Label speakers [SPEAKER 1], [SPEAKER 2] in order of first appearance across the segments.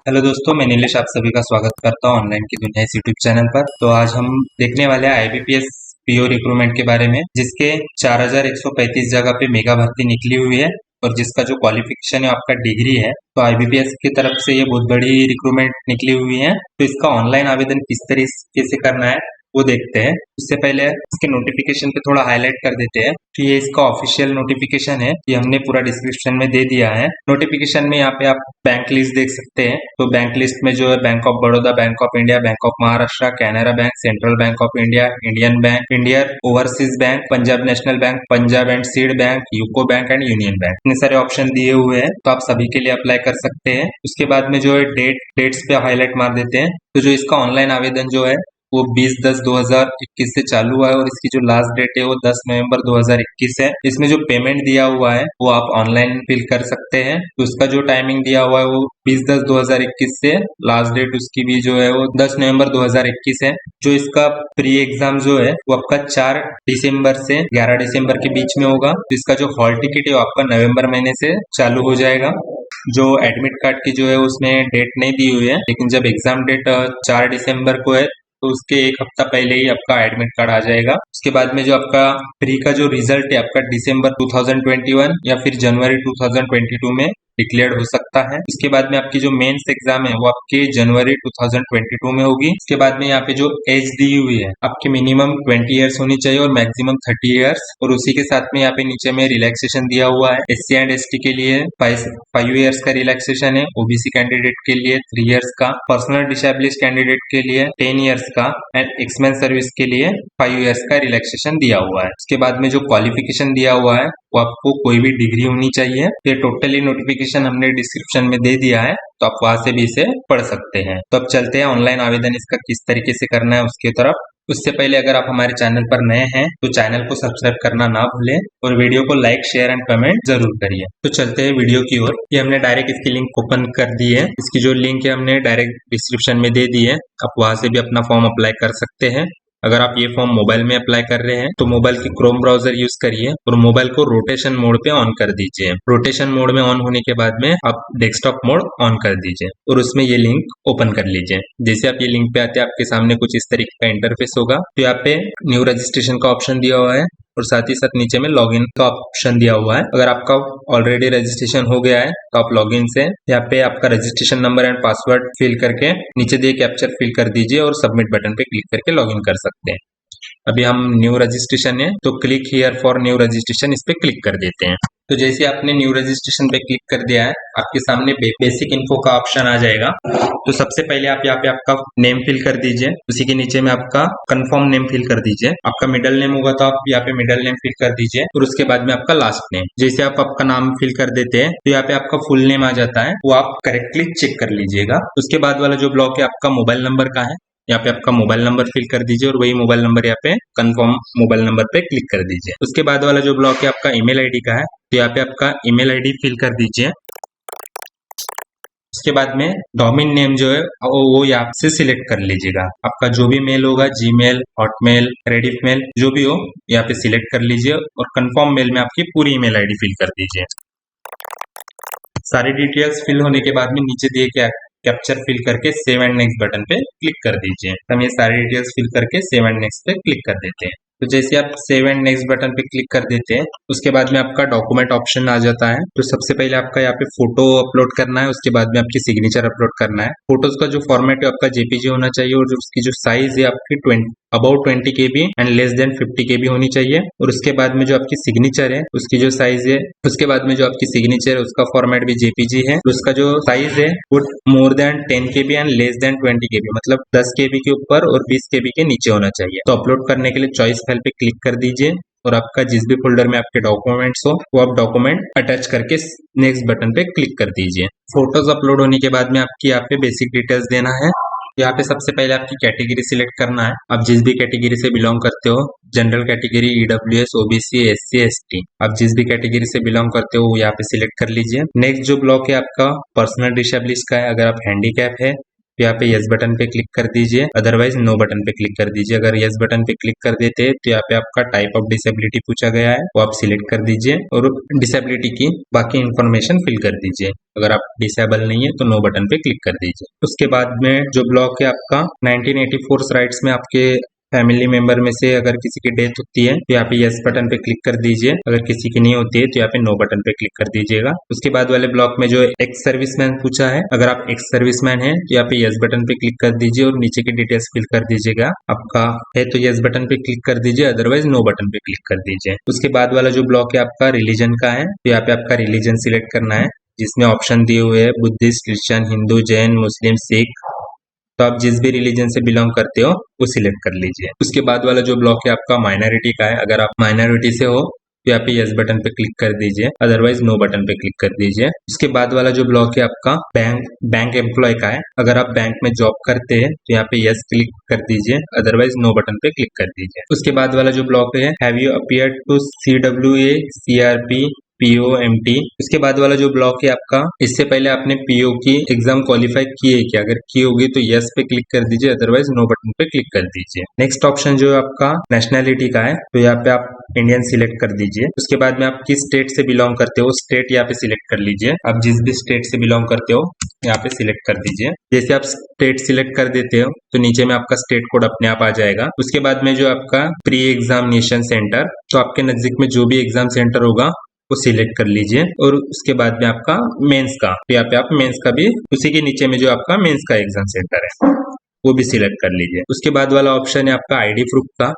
[SPEAKER 1] Hello दोस्तों, मैं नीलेश आप सभी का स्वागत करता हूं ऑनलाइन की दुनिया इस यूट्यूब चैनल पर। तो आज हम देखने वाले हैं आईबीपीएस पीओ रिक्रूटमेंट के बारे में, जिसके 4135 जगह पे मेगा भर्ती निकली हुई है और जिसका जो क्वालिफिकेशन है आपका डिग्री है। तो आईबीपीएस की तरफ से ये बहुत बड़ी रिक्रूटमेंट निकली हुई है। तो इसका ऑनलाइन आवेदन किस तरीके से करना है वो देखते हैं। उससे पहले इसके नोटिफिकेशन पे थोड़ा हाईलाइट कर देते हैं कि ये इसका ऑफिशियल नोटिफिकेशन है। ये हमने पूरा डिस्क्रिप्शन में दे दिया है। नोटिफिकेशन में यहाँ पे आप बैंक लिस्ट देख सकते हैं। तो बैंक लिस्ट में जो है bank of Baroda, bank of India, bank of Maharashtra, Canara bank, central bank of India, Indian bank, Indian overseas bank, Punjab national bank, Punjab and seed bank, UCO bank and union bank, इतने सारे option दिए हुए हैं। तो आप सभी के लिए अप्लाई कर सकते हैं। उसके बाद में जो है डेट्स पे हाईलाइट मार देते हैं। तो जो इसका ऑनलाइन आवेदन जो है वो 20/10/2021 से चालू हुआ है और इसकी जो लास्ट डेट है वो 10 नवंबर 2021 है। इसमें जो पेमेंट दिया हुआ है वो आप ऑनलाइन फिल कर सकते हैं। तो उसका जो टाइमिंग दिया हुआ है वो 20/10/2021 से लास्ट डेट उसकी भी जो है वो 10 नवंबर 2021 है। जो इसका प्री एग्जाम जो है वो आपका 4 दिसंबर से 11 दिसंबर के बीच में होगा। तो इसका जो हॉल टिकट है वो आपका नवंबर महीने से चालू हो जाएगा। जो एडमिट कार्ड की जो है उसमें डेट नहीं दी हुई है, लेकिन जब एग्जाम डेट 4 दिसंबर को है तो उसके एक हफ्ता पहले ही आपका एडमिट कार्ड आ जाएगा। उसके बाद में जो आपका प्री का जो रिजल्ट है आपका दिसंबर 2021 या फिर जनवरी 2022 में डिक्लेयर हो सकता है। उसके बाद में आपकी जो मेंस एग्जाम है वो आपके जनवरी 2022 में होगी। उसके बाद में यहाँ पे जो एज दी हुई है आपके मिनिमम 20 ईयर्स होनी चाहिए और मैक्सिमम 30 ईयर्स। और उसी के साथ में यहाँ पे नीचे में रिलैक्सेशन दिया हुआ है। SC एंड ST के लिए 5 ईयर्स का रिलैक्सेशन है। OBC कैंडिडेट के लिए 3 ईयर्स का, पर्सनल डिसेबिलिटी कैंडिडेट के लिए 10 ईयर्स का एंड एक्समेन सर्विस के लिए 5 ईयर्स का रिलैक्सेशन दिया हुआ है। उसके बाद में जो क्वालिफिकेशन दिया हुआ है वो आपको कोई भी डिग्री होनी चाहिए। ये टोटली नोटिफिकेशन हमने डिस्क्रिप्शन में दे दिया है, तो आप वहां से भी इसे पढ़ सकते हैं। तो अब चलते हैं ऑनलाइन आवेदन इसका किस तरीके से करना है उसके तरफ। उससे पहले अगर आप हमारे चैनल पर नए हैं तो चैनल को सब्सक्राइब करना ना भूलें और वीडियो को लाइक, शेयर एंड कमेंट जरूर करिए। तो चलते हैं वीडियो की ओर। ये हमने डायरेक्ट इसकी लिंक ओपन कर दी है। इसकी जो लिंक है हमने डायरेक्ट डिस्क्रिप्शन में दे दी है। आप वहां से भी अपना फॉर्म अप्लाई कर सकते हैं। अगर आप ये फॉर्म मोबाइल में अप्लाई कर रहे हैं तो मोबाइल की क्रोम ब्राउजर यूज करिए और मोबाइल को रोटेशन मोड पे ऑन कर दीजिए। रोटेशन मोड में ऑन होने के बाद में आप डेस्कटॉप मोड ऑन कर दीजिए और उसमें ये लिंक ओपन कर लीजिए। जैसे आप ये लिंक पे आते हैं आपके सामने कुछ इस तरीके का इंटरफेस होगा। तो यहाँ पे न्यू रजिस्ट्रेशन का ऑप्शन दिया हुआ है और साथ ही साथ नीचे में लॉगिन का ऑप्शन दिया हुआ है। अगर आपका ऑलरेडी रजिस्ट्रेशन हो गया है तो आप लॉगिन से यहाँ पे आपका registration number and password fill करके नीचे दिए कैप्चर फिल कर दीजिए और सबमिट बटन पे क्लिक करके लॉगिन कर सकते हैं। अभी हम न्यू रजिस्ट्रेशन है तो click here for new registration, इस पे क्लिक कर देते हैं। तो जैसे आपने न्यू रजिस्ट्रेशन पे क्लिक कर दिया है आपके सामने बेसिक इन्फो का ऑप्शन आ जाएगा। तो सबसे पहले आप यहाँ पे आपका नेम फिल कर दीजिए। उसी के नीचे में आपका कंफर्म नेम फिल कर दीजिए। आपका मिडिल नेम होगा तो आप यहाँ पे मिडिल नेम फिल कर दीजिए और उसके बाद में आपका लास्ट नेम। जैसे आप आपका नाम फिल कर देते हैं तो यहाँ पे आपका फुल नेम आ जाता है, वो आप करेक्टली चेक कर लीजिएगा। उसके बाद वाला जो ब्लॉक है आपका मोबाइल नंबर का है। यहाँ पे आपका मोबाइल नंबर फिल कर दीजिए और वही मोबाइल नंबर यहाँ पे कंफर्म मोबाइल नंबर पे क्लिक कर दीजिए। उसके बाद वाला जो ब्लॉक है आपका ईमेल आईडी का है, तो यहाँ पे आपका ईमेल आईडी फिल कर दीजिए। उसके बाद में डोमेन नेम जो है वो यहाँ से सिलेक्ट कर लीजिएगा। आपका जो भी मेल होगा, जीमेल, हॉटमेल, रेडिफ मेल, जो भी हो यहाँ पे सिलेक्ट कर लीजिए और कंफर्म मेल में आपकी पूरी ईमेल आईडी फिल कर दीजिए। सारी डिटेल्स फिल होने के बाद में नीचे दिए क्या कैप्चर फिल करके सेव एंड नेक्स्ट बटन पे क्लिक कर दीजिए। हम ये सारी डिटेल्स फिल करके सेव एंड नेक्स्ट पे क्लिक कर देते हैं। तो जैसे आप सेव एंड नेक्स्ट बटन पे क्लिक कर देते हैं उसके बाद में आपका डॉक्यूमेंट ऑप्शन आ जाता है। तो सबसे पहले आपका यहाँ पे फोटो अपलोड करना है, उसके बाद में आपकी सिग्नेचर अपलोड करना है। फोटोज का जो फॉर्मेट है आपका JPG होना चाहिए और जो उसकी जो साइज है आपकी about 20 KB and less than 50 KB होनी चाहिए। और उसके बाद में जो आपकी सिग्नेचर है उसकी जो साइज है, उसके बाद में जो आपकी सिग्नेचर है उसका फॉर्मेट भी JPG है। उसका जो साइज है वो more than 10 KB and less then 20 KB, मतलब 10 KB के ऊपर और 20 KB के नीचे होना चाहिए। तो अपलोड करने के लिए चॉइस फाइल पे क्लिक कर दीजिए और आपका जिस भी फोल्डर में आपके डॉक्यूमेंट्स हो वो आप डॉक्यूमेंट अटैच करके नेक्स्ट बटन पे क्लिक कर दीजिए। फोटोज अपलोड होने के बाद में आपकी यहाँ पे बेसिक डिटेल्स देना है। यहाँ पे सबसे पहले आपकी कैटेगरी सिलेक्ट करना है। आप जिस भी कैटेगरी से बिलोंग करते हो, general category, EWS, OBC, SC, ST, आप जिस भी कैटेगरी से बिलोंग करते हो वो यहाँ पे सिलेक्ट कर लीजिए। नेक्स्ट जो ब्लॉक है आपका पर्सनल डिसेबिलिटी का है। अगर आप हैंडीकैप है तो यहाँ पे यस बटन पे क्लिक कर दीजिए, अदरवाइज नो बटन पे क्लिक कर दीजिए। अगर यस बटन पे क्लिक कर देते हैं तो यहाँ पे आपका टाइप ऑफ डिसेबिलिटी पूछा गया है, वो आप सिलेक्ट कर दीजिए और डिसेबिलिटी की बाकी इंफॉर्मेशन फिल कर दीजिए। अगर आप डिसेबल नहीं है तो नो बटन पे क्लिक कर दीजिए। उसके बाद में जो ब्लॉक है आपका 1984 राइट्स में आपके फैमिली मेंबर में से अगर किसी की डेथ होती है तो यहाँ पे यस बटन पे क्लिक कर दीजिए। अगर किसी की नहीं होती है तो यहाँ पे नो बटन पे क्लिक कर दीजिएगा। उसके बाद वाले ब्लॉक में जो एक्स सर्विसमैन पूछा है, अगर आप एक्स सर्विसमैन है तो यहाँ पे यस बटन पे क्लिक कर दीजिए और नीचे की डिटेल्स फिल कर दीजिएगा। आपका है तो यस बटन पे क्लिक कर दीजिए, अदरवाइज नो बटन पे क्लिक कर दीजिए। उसके बाद वाला जो ब्लॉक है आपका रिलीजन का है, तो यहाँ पे आपका रिलीजन सिलेक्ट करना है, जिसमें ऑप्शन दिए हुए हैं बुद्धिस्ट, क्रिश्चियन, हिंदू, जैन, मुस्लिम, सिख। तो आप जिस भी रिलीजन से बिलोंग करते हो वो सिलेक्ट कर लीजिए। उसके बाद वाला जो ब्लॉक है आपका माइनॉरिटी का है, अगर आप माइनॉरिटी से हो तो यहाँ पे यस बटन पे क्लिक कर दीजिए, अदरवाइज नो बटन पे क्लिक कर दीजिए। उसके बाद वाला जो ब्लॉक है आपका बैंक एम्प्लॉय का है, अगर आप बैंक में जॉब करते हैं तो यहाँ पे यस क्लिक कर दीजिए, अदरवाइज नो बटन पे क्लिक कर दीजिए। उसके बाद वाला जो ब्लॉक है have you appeared to CWA, CRP, POMT। इसके बाद वाला जो ब्लॉक है आपका, इससे पहले आपने PO की एग्जाम क्वालिफाई की है क्या? अगर की होगी तो यस पे क्लिक कर दीजिए, अदरवाइज नो बटन पे क्लिक कर दीजिए। नेक्स्ट ऑप्शन जो है आपका नेशनैलिटी का है, तो यहाँ पे आप इंडियन सिलेक्ट कर दीजिए। उसके बाद में आप किस स्टेट से बिलोंग करते हो स्टेट यहाँ पे सिलेक्ट कर लीजिए। आप जिस भी स्टेट से बिलोंग करते हो यहाँ पे सिलेक्ट कर दीजिए। जैसे आप स्टेट सिलेक्ट कर देते हो तो नीचे में आपका स्टेट कोड अपने आप आ जाएगा। उसके बाद में जो आपका प्री एग्जामिनेशन सेंटर, तो आपके नजदीक में जो भी एग्जाम सेंटर होगा वो सिलेक्ट कर लीजिए। और उसके बाद में आपका मेंस का, तो यहाँ पे आप मेंस का भी उसी के नीचे में जो आपका मेंस का एग्जाम सेंटर है वो भी सिलेक्ट कर लीजिए। उसके बाद वाला ऑप्शन है आपका आईडी प्रूफ का,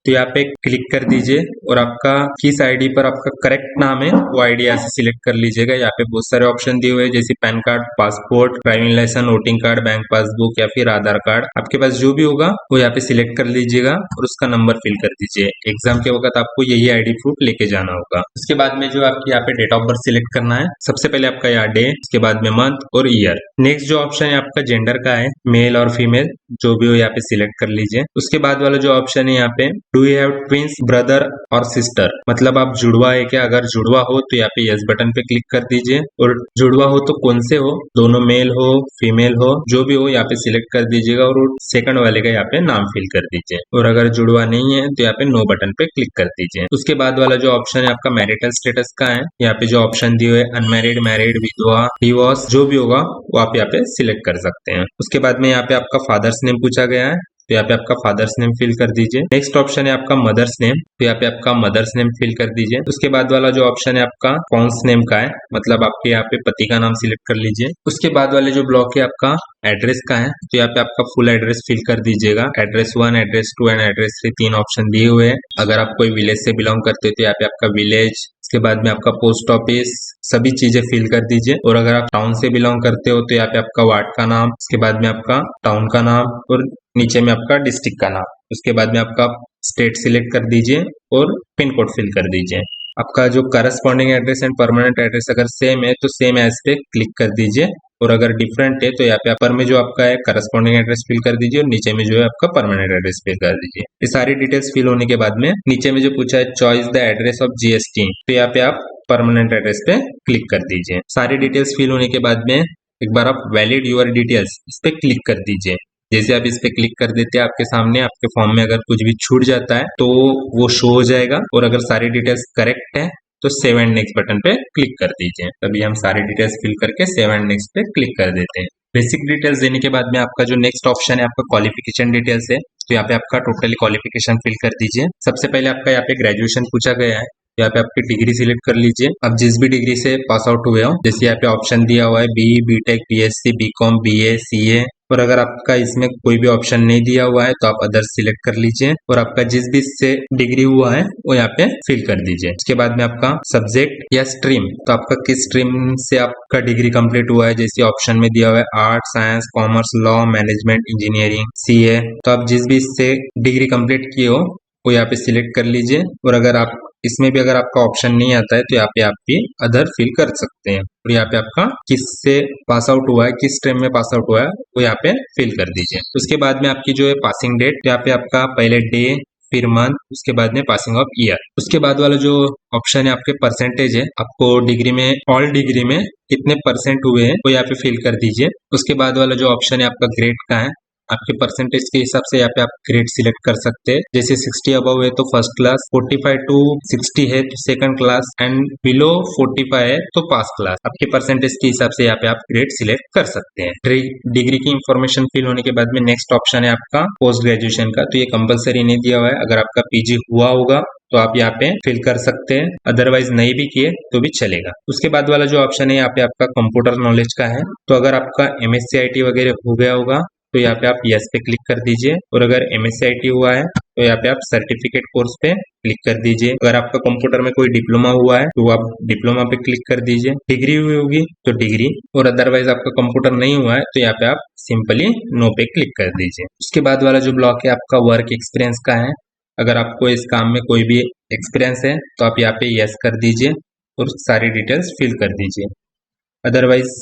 [SPEAKER 1] तो यहाँ पे क्लिक कर दीजिए और आपका किस आईडी पर आपका करेक्ट नाम है वो आईडी ऐसे सिलेक्ट कर लीजिएगा। यहाँ पे बहुत सारे ऑप्शन दिए हुए हैं, जैसे PAN card, passport, driving licence, voting card, bank passbook या फिर आधार कार्ड। आपके पास जो भी होगा वो यहाँ पे सिलेक्ट कर लीजिएगा और उसका नंबर फिल कर दीजिए। एग्जाम के वक्त आपको यही आईडी प्रूफ लेके जाना होगा। उसके बाद में जो आपकी यहाँ पे डेट ऑफ बर्थ सिलेक्ट करना है, सबसे पहले आपका यहाँ डे, उसके बाद में मंथ और ईयर। नेक्स्ट जो ऑप्शन है आपका जेंडर का है, मेल और फीमेल जो भी हो यहाँ पे सिलेक्ट कर लीजिए। उसके बाद वाला जो ऑप्शन है यहाँ पे do you have twins, brother और सिस्टर, मतलब आप जुड़वा है क्या? अगर जुड़वा हो तो यहाँ पे यस बटन पे क्लिक कर दीजिए। और जुड़वा हो तो कौन से हो, दोनों मेल हो फीमेल हो जो भी हो यहाँ पे सिलेक्ट कर दीजिएगा और सेकंड वाले का यहाँ पे नाम फिल कर दीजिए। और अगर जुड़वा नहीं है तो यहाँ पे नो बटन पे क्लिक कर दीजिए। उसके बाद वाला जो ऑप्शन है आपका मैरिटल स्टेटस का है, यहाँ पे जो ऑप्शन दिए हुए अनमैरिड, मैरिड, विधवा, डिवोर्स जो भी होगा वो आप यहाँ पे सिलेक्ट कर सकते हैं। उसके बाद में यहाँ पे आपका फादर्स नेम पूछा गया है, तो यहाँ पे आपका फादर्स नेम फिल कर दीजिए। नेक्स्ट ऑप्शन है आपका मदर्स नेम, तो यहाँ पे आपका मदर्स नेम फिल कर दीजिए। उसके बाद वाला जो ऑप्शन है आपका स्पाउस नेम का है, मतलब आपके यहाँ पे पति का नाम सिलेक्ट कर लीजिए। उसके बाद वाले जो ब्लॉक है आपका एड्रेस का है, तो यहाँ पे आपका फुल एड्रेस फिल कर दीजिएगा। एड्रेस 1, एड्रेस 2 एंड एड्रेस 3 तीन ऑप्शन दिए हुए हैं। अगर आप कोई विलेज से बिलोंग करते हो तो यहाँ पे आपका विलेज, उसके बाद में आपका पोस्ट ऑफिस, सभी चीजें फिल कर दीजिए। और अगर आप टाउन से बिलोंग करते हो तो यहाँ पे आपका वार्ड का नाम, उसके बाद में आपका टाउन का नाम और नीचे में आपका डिस्ट्रिक्ट का नाम। उसके बाद में आपका स्टेट सिलेक्ट कर दीजिए और पिन कोड फिल कर दीजिए। आपका जो corresponding address and permanent address अगर सेम है तो सेम एज पे क्लिक कर दीजिए। और अगर डिफरेंट है तो यहाँ पे ऊपर में जो आपका है करस्पॉन्डिंग एड्रेस फिल कर दीजिए और नीचे में जो है आपका परमानेंट एड्रेस फिल कर दीजिए। ये सारी डिटेल्स फिल होने के बाद में नीचे में जो पूछा है choice the address of GST, तो यहाँ पे आप परमानेंट एड्रेस पे क्लिक कर दीजिए। सारी डिटेल्स फिल होने के बाद में एक बार आप वैलिड यूर डिटेल्स इस पे क्लिक कर दीजिए। जैसे आप इस पे क्लिक कर देते हैं आपके सामने आपके फॉर्म में अगर कुछ भी छूट जाता है तो वो शो हो जाएगा। और अगर सारी डिटेल्स करेक्ट है तो सेव एंड नेक्स्ट बटन पे क्लिक कर दीजिए। तभी हम सारी डिटेल्स फिल करके सेव एंड नेक्स्ट पे क्लिक कर देते हैं। बेसिक डिटेल्स देने के बाद में आपका जो नेक्स्ट ऑप्शन है आपका क्वालिफिकेशन डिटेल्स है, तो यहाँ पे आपका टोटली क्वालिफिकेशन फिल कर दीजिए। सबसे पहले आपका यहाँ पे ग्रेजुएशन पूछा गया है, यहाँ पे आपकी डिग्री सिलेक्ट कर लीजिए। आप जिस भी डिग्री से पास आउट हुए हो, जैसे यहाँ पे ऑप्शन दिया हुआ है BE, BTech, BSc, BCom, BA, CA। और अगर आपका इसमें कोई भी ऑप्शन नहीं दिया हुआ है तो आप अदर सिलेक्ट कर लीजिए और आपका जिस भी से डिग्री हुआ है वो यहाँ पे फिल कर दीजिए। उसके बाद में आपका सब्जेक्ट या स्ट्रीम, तो आपका किस स्ट्रीम से आपका डिग्री कंप्लीट हुआ है, जैसे ऑप्शन में दिया हुआ है art, science, commerce, law, management, engineering, CA। तो आप जिस भी से डिग्री कंप्लीट किए हो वो यहाँ पे सिलेक्ट कर लीजिए। और अगर आप इसमें भी अगर आपका ऑप्शन नहीं आता है तो यहाँ पे आप भी अदर फिल कर सकते हैं। और यहाँ पे आपका किससे पास आउट हुआ है, किस स्ट्रीम में पास आउट हुआ है वो यहाँ पे फिल कर दीजिए। उसके बाद में आपकी जो है पासिंग डेट, यहाँ पे आपका पहले डे, फिर मंथ, उसके बाद में पासिंग ऑफ ईयर। उसके बाद वाला जो ऑप्शन है आपके परसेंटेज है, आपको डिग्री में ऑल डिग्री में कितने परसेंट हुए हैं वो यहाँ पे फिल कर दीजिए। उसके बाद वाला जो ऑप्शन है आपका ग्रेड का है, आपके परसेंटेज के हिसाब से यहाँ पे आप ग्रेड सिलेक्ट कर सकते हैं। जैसे 60 अबव है तो फर्स्ट क्लास, 45 टू 60 है तो सेकंड क्लास, एंड बिलो 45 है तो पास क्लास। आपके परसेंटेज के हिसाब से यहाँ पे आप ग्रेड सिलेक्ट कर सकते हैं। डिग्री की इंफॉर्मेशन फिल होने के बाद में नेक्स्ट ऑप्शन है आपका पोस्ट ग्रेजुएशन का। तो ये कंपलसरी नहीं दिया हुआ है, अगर आपका पीजी हुआ होगा तो आप यहाँ पे फिल कर सकते हैं, अदरवाइज नहीं भी किए तो भी चलेगा। उसके बाद वाला जो ऑप्शन है यहाँ पे आपका कंप्यूटर नॉलेज का है। तो अगर आपका MSc IT वगैरह हो गया होगा तो यहाँ पे आप यस पे क्लिक कर दीजिए, और अगर MSc IT हुआ है तो यहाँ पे आप सर्टिफिकेट कोर्स पे क्लिक कर दीजिए। अगर आपका कंप्यूटर में कोई डिप्लोमा हुआ है तो आप डिप्लोमा पे क्लिक कर दीजिए। डिग्री हुई होगी तो डिग्री, और अदरवाइज आपका कंप्यूटर नहीं हुआ है तो यहाँ पे आप सिंपली नो पे क्लिक कर दीजिए। उसके बाद वाला जो ब्लॉक है आपका वर्क एक्सपीरियंस का है। अगर आपको इस काम में कोई भी एक्सपीरियंस है तो आप यहाँ पे यस कर दीजिए और सारी डिटेल्स फिल कर दीजिए। अदरवाइज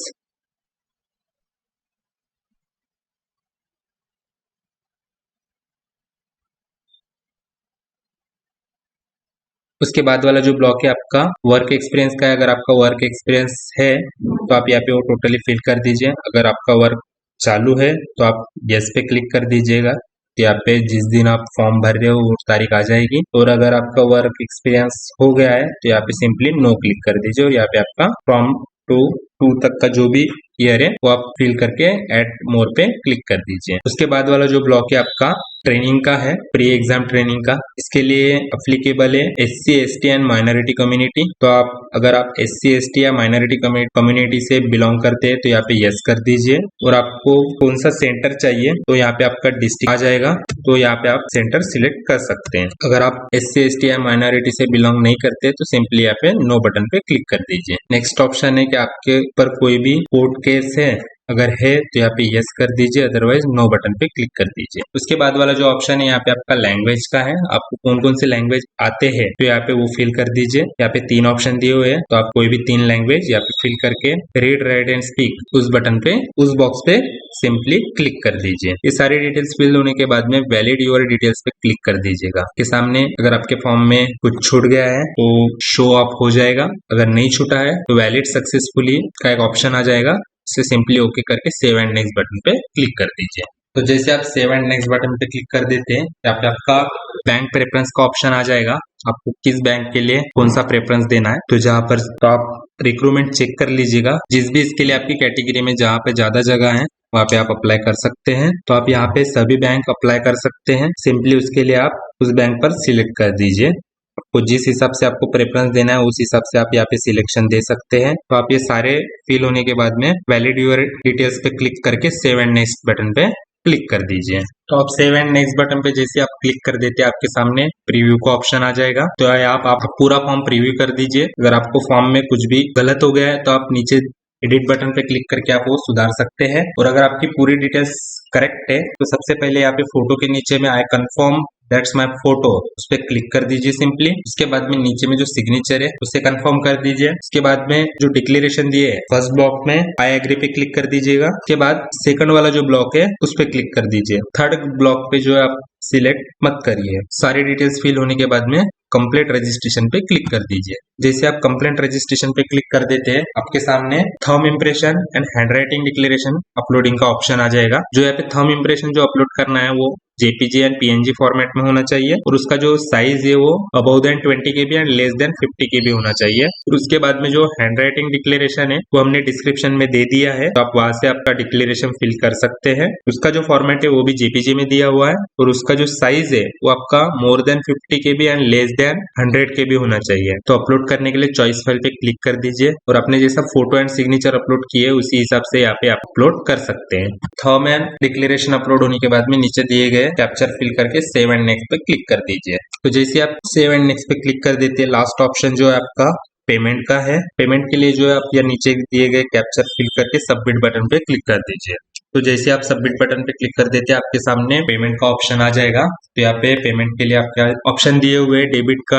[SPEAKER 1] उसके बाद वाला जो ब्लॉक है आपका वर्क एक्सपीरियंस का है। अगर आपका वर्क एक्सपीरियंस है तो आप यहाँ पे वो टोटली फिल कर दीजिए। अगर आपका वर्क चालू है तो आप यस पे क्लिक कर दीजिएगा। तो यहाँ पे जिस दिन आप फॉर्म भर रहे हो वो तारीख आ जाएगी। और अगर आपका वर्क एक्सपीरियंस हो गया है तो यहाँ पे सिंपली नो क्लिक कर दीजिए, और यहाँ पे आपका फ्रॉम टू तक का जो भी ईयर है वो आप फिल करके ऐड मोर पे क्लिक कर दीजिए। उसके बाद वाला जो ब्लॉक है आपका ट्रेनिंग का है, प्री एग्जाम ट्रेनिंग का। इसके लिए अप्लीकेबल है SC ST and minority community. तो आप अगर आप SC ST या माइनॉरिटी कम्युनिटी से बिलोंग करते हैं तो यहाँ पे यस कर दीजिए। और आपको कौन सा सेंटर चाहिए तो यहाँ पे आपका डिस्ट्रिक्ट आ जाएगा, तो यहाँ पे आप सेंटर सिलेक्ट कर सकते हैं। अगर आप SC ST या माइनॉरिटी से बिलोंग नहीं करते तो सिंपली यहाँ पे नो बटन पे क्लिक कर दीजिए। नेक्स्ट ऑप्शन है कि आपके ऊपर कोई भी कोर्ट केस है, अगर है तो यहाँ पे यस कर दीजिए, अदरवाइज नो बटन पे क्लिक कर दीजिए। उसके बाद वाला जो ऑप्शन है यहाँ पे आपका लैंग्वेज का है। आपको कौन कौन से लैंग्वेज आते हैं तो यहाँ पे वो फिल कर दीजिए। यहाँ पे 3 ऑप्शन दिए हुए हैं, तो आप कोई भी 3 लैंग्वेज यहाँ पे फिल करके रीड राइट एंड स्पीक उस बटन पे, उस बॉक्स पे सिंपली क्लिक कर दीजिए। ये सारी डिटेल्स फिल होने के बाद में वैलिड यूर डिटेल्स पे क्लिक कर दीजिएगा। के सामने अगर आपके फॉर्म में कुछ छूट गया है तो शो अप हो जाएगा, अगर नहीं छूटा है तो वैलिड सक्सेसफुली का एक ऑप्शन आ जाएगा। इसे सिंपली ओके करके सेव एंड नेक्स्ट बटन पे क्लिक कर दीजिए। तो जैसे आप सेव एंड नेक्स्ट बटन पे क्लिक कर देते हैं यहाँ पे आपका बैंक प्रेफरेंस का ऑप्शन आ जाएगा। आपको किस बैंक के लिए कौन सा प्रेफरेंस देना है, तो जहाँ पर तो आप रिक्रूटमेंट चेक कर लीजिएगा। जिस भी इसके लिए आपकी कैटेगरी में जहाँ पे ज्यादा जगह है वहाँ पे आप अप्लाई कर सकते हैं। तो आप यहाँ पे सभी बैंक अप्लाई कर सकते हैं। सिंपली उसके लिए आप उस बैंक पर सिलेक्ट कर दीजिए। आपको जिस हिसाब से आपको प्रेफरेंस देना है उस हिसाब से आप यहाँ पे सिलेक्शन दे सकते हैं। तो आप ये सारे फिल होने के बाद में वैलिड यूर डिटेल्स पे क्लिक करके सेव एंड नेक्स्ट बटन पे क्लिक कर दीजिए। तो आप सेव एंड नेक्स्ट बटन पे जैसे आप क्लिक कर देते हैं आपके सामने प्रीव्यू का ऑप्शन आ जाएगा। तो आप पूरा फॉर्म प्रीव्यू कर दीजिए। अगर आपको फॉर्म में कुछ भी गलत हो गया है तो आप नीचे एडिट बटन पे क्लिक करके आप वो सुधार सकते हैं। और अगर आपकी पूरी डिटेल्स करेक्ट है तो सबसे पहले यहाँ पे फोटो के नीचे में I confirm that's my photo उस पर क्लिक कर दीजिए सिंपली। उसके बाद में नीचे में जो सिग्नेचर है उसे कंफर्म कर दीजिए। उसके बाद में जो डिक्लेरेशन दिए है फर्स्ट ब्लॉक में आई एग्री पे क्लिक कर दीजिएगा। उसके बाद सेकंड वाला जो ब्लॉक है उस पर क्लिक कर दीजिए। थर्ड ब्लॉक पे जो है आप सिलेक्ट मत करिए। सारी डिटेल्स फिल होने के बाद में कंप्लीट रजिस्ट्रेशन पे क्लिक कर दीजिए। जैसे आप कंप्लीट रजिस्ट्रेशन पे क्लिक कर देते हैं आपके सामने thumb impression and handwriting declaration uploading का ऑप्शन आ जाएगा। जो यहाँ पे थंब इंप्रेशन जो अपलोड करना है वो JPG एंड PNG फॉर्मेट में होना चाहिए, और उसका जो साइज है वो above than 20 KB and less than 50 KB होना चाहिए। और उसके बाद में जो हैंडराइटिंग डिक्लेरेशन है वो हमने डिस्क्रिप्शन में दे दिया है, तो आप वहां से आपका डिक्लेरेशन फिल कर सकते हैं। उसका जो फॉर्मेट है वो भी JPG में दिया हुआ है, और उसका जो साइज है वो आपका more than 50 KB and less then 100 KB होना चाहिए। तो अपलोड करने के लिए चॉइस फाइल पे क्लिक कर दीजिए, और अपने जैसा फोटो एंड सिग्नेचर अपलोड किए उसी हिसाब से यहाँ पे आप अपलोड कर सकते हैं। थंब एंड डिक्लेरेशन अपलोड होने के बाद में नीचे दिए गए कैप्चर फिल करके सेव एंड नेक्स्ट पे क्लिक कर दीजिए। तो जैसे आप सेव एंड नेक्स्ट पे क्लिक कर देते हैं लास्ट ऑप्शन जो है आपका पेमेंट का है। पेमेंट के लिए जो है आप या नीचे दिए गए कैप्चर फिल करके सबमिट बटन पे क्लिक कर दीजिए। तो जैसे आप सबमिट बटन पे क्लिक कर देते हैं आपके सामने पेमेंट का ऑप्शन आ जाएगा। तो यहाँ पे पेमेंट के लिए आपका ऑप्शन दिए हुए debit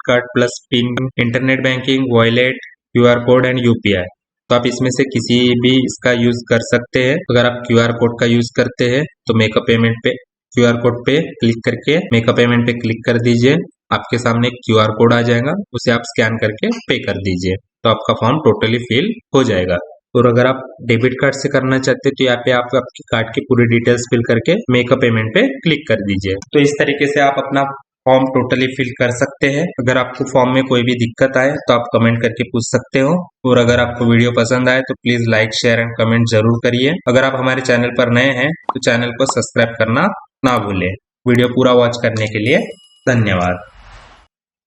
[SPEAKER 1] card plus pin, internet banking, wallet, QR code and UPI। तो आप इसमें से किसी भी इसका यूज कर सकते हैं। अगर आप QR कोड का यूज करते हैं तो मेक अ पेमेंट पे क्यूआर कोड पे क्लिक करके मेक अ पेमेंट पे क्लिक कर दीजिए। आपके सामने एक क्यूआर कोड आ जाएगा, उसे आप स्कैन करके पे कर दीजिए, तो आपका फॉर्म टोटली फिल हो जाएगा। और अगर आप डेबिट कार्ड से करना चाहते हैं तो यहाँ पे आप आपकी कार्ड की पूरी डिटेल्स फिल करके मेक अ पेमेंट पे क्लिक कर दीजिए। तो इस तरीके से आप अपना फॉर्म टोटली फिल कर सकते हैं। अगर आपको फॉर्म में कोई भी दिक्कत आए तो आप कमेंट करके पूछ सकते हो। और अगर आपको वीडियो पसंद आए तो please like, share and comment जरूर करिए। अगर आप हमारे चैनल पर नए हैं तो चैनल को सब्सक्राइब करना ना भूलें। वीडियो पूरा वॉच करने के लिए धन्यवाद।